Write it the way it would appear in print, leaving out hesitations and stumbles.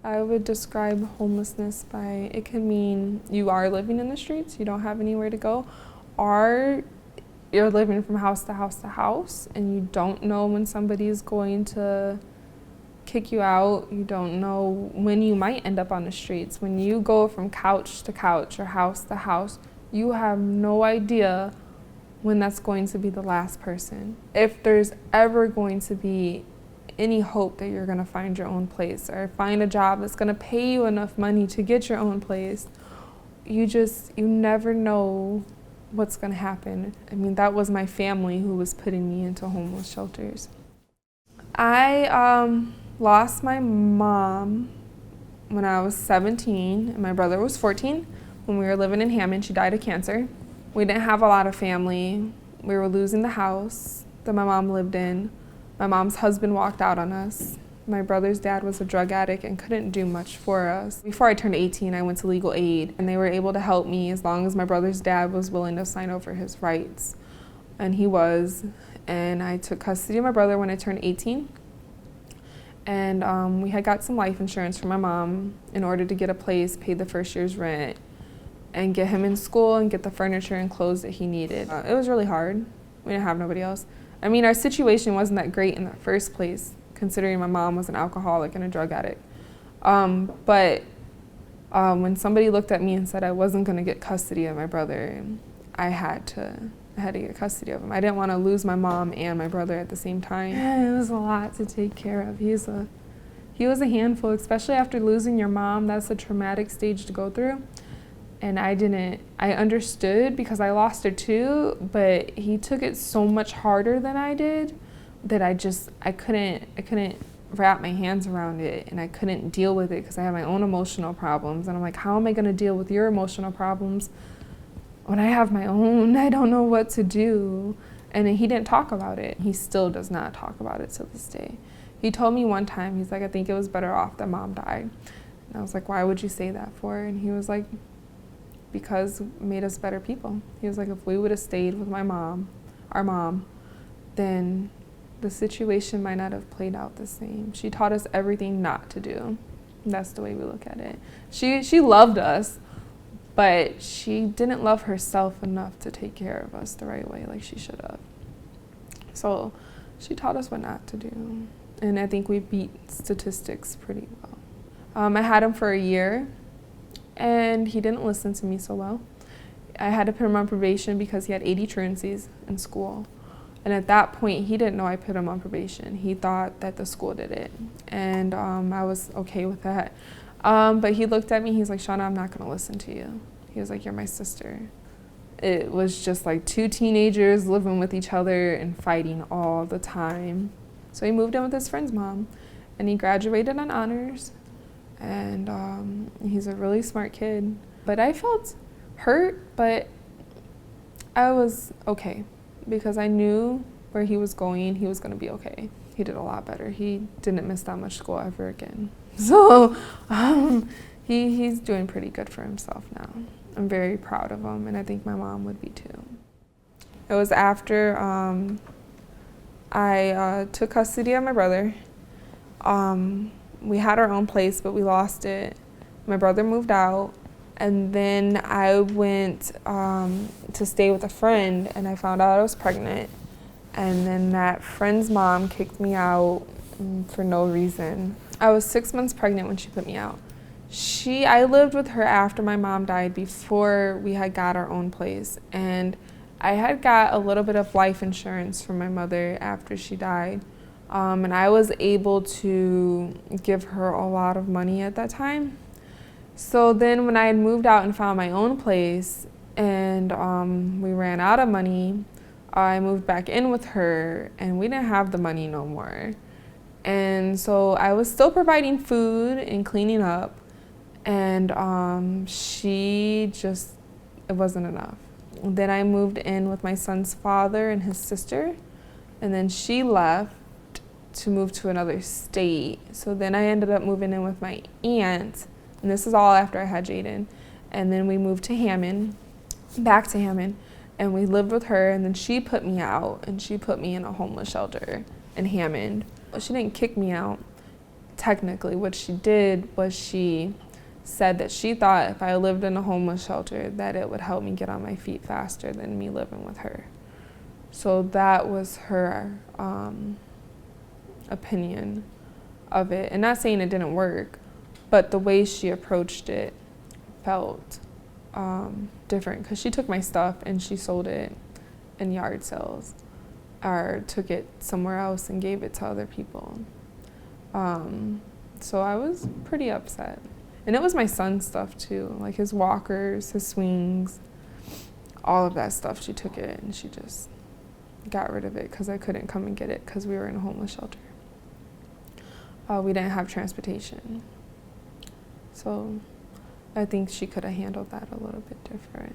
I would describe homelessness by, it can mean you are living in the streets, you don't have anywhere to go, or you're living from house to house to house and you don't know when somebody is going to kick you out. You don't know when you might end up on the streets. When you go from couch to couch or house to house, you have no idea when that's going to be the last person. If there's ever going to be any hope that you're going to find your own place or find a job that's going to pay you enough money to get your own place, you never know what's going to happen. I mean, that was my family who was putting me into homeless shelters. I lost my mom when I was 17 and my brother was 14 when we were living in Hammond. She died of cancer. We didn't have a lot of family. We were losing the house that my mom lived in. My mom's husband walked out on us. My brother's dad was a drug addict and couldn't do much for us. Before I turned 18, I went to legal aid, and they were able to help me as long as my brother's dad was willing to sign over his rights. And he was. And I took custody of my brother when I turned 18. And we had got some life insurance from my mom in order to get a place, pay the first year's rent, and get him in school and get the furniture and clothes that he needed. It was really hard. We didn't have nobody else. I mean, our situation wasn't that great in the first place, considering my mom was an alcoholic and a drug addict. But when somebody looked at me and said I wasn't going to get custody of my brother, I had to get custody of him. I didn't want to lose my mom and my brother at the same time. It was a lot to take care of. He was a handful, especially after losing your mom. That's a traumatic stage to go through. And I understood because I lost her too, but he took it so much harder than I did that I couldn't wrap my hands around it, and I couldn't deal with it because I have my own emotional problems. And I'm like, how am I going to deal with your emotional problems when I have my own? I don't know what to do. And he didn't talk about it. He still does not talk about it to this day. He told me one time, he's like, I think it was better off that mom died. And I was like, why would you say that for? And he was like, because it made us better people. He was like, if we would have stayed with our mom, then the situation might not have played out the same. She taught us everything not to do. That's the way we look at it. She loved us, but she didn't love herself enough to take care of us the right way like she should have. So she taught us what not to do. And I think we beat statistics pretty well. I had him for a year, and he didn't listen to me so well. I had to put him on probation because he had 80 truancies in school. And at that point, he didn't know I put him on probation. He thought that the school did it. And I was okay with that. But he looked at me, he's like, Shauna, I'm not gonna listen to you. He was like, you're my sister. It was just like two teenagers living with each other and fighting all the time. So he moved in with his friend's mom, and he graduated on honors. And he's a really smart kid. But I felt hurt, but I was okay because I knew where he was going. He was going to be okay. He did a lot better. He didn't miss that much school ever again. So he's doing pretty good for himself now. I'm very proud of him, and I think my mom would be too. It was after I took custody of my brother. We had our own place, but we lost it. My brother moved out, and then I went to stay with a friend, and I found out I was pregnant. And then that friend's mom kicked me out for no reason. I was 6 months pregnant when she put me out. I lived with her after my mom died, before we had got our own place. And I had got a little bit of life insurance from my mother after she died. And I was able to give her a lot of money at that time. So then when I had moved out and found my own place and we ran out of money, I moved back in with her and we didn't have the money no more. And so I was still providing food and cleaning up, and it wasn't enough. Then I moved in with my son's father and his sister, and then she left to move to another state. So then I ended up moving in with my aunt, and this is all after I had Jaden. And then we moved to Hammond, back to Hammond, and we lived with her, and then she put me out, and she put me in a homeless shelter in Hammond. She didn't kick me out technically. What she did was she said that she thought if I lived in a homeless shelter that it would help me get on my feet faster than me living with her. So that was her opinion of it. And not saying it didn't work, but the way she approached it felt different, because she took my stuff and she sold it in yard sales or took it somewhere else and gave it to other people. So I was pretty upset. And it was my son's stuff too, like his walkers, his swings, all of that stuff. She took it and she just got rid of it because I couldn't come and get it because we were in a homeless shelter. We didn't have transportation. So I think she could have handled that a little bit different.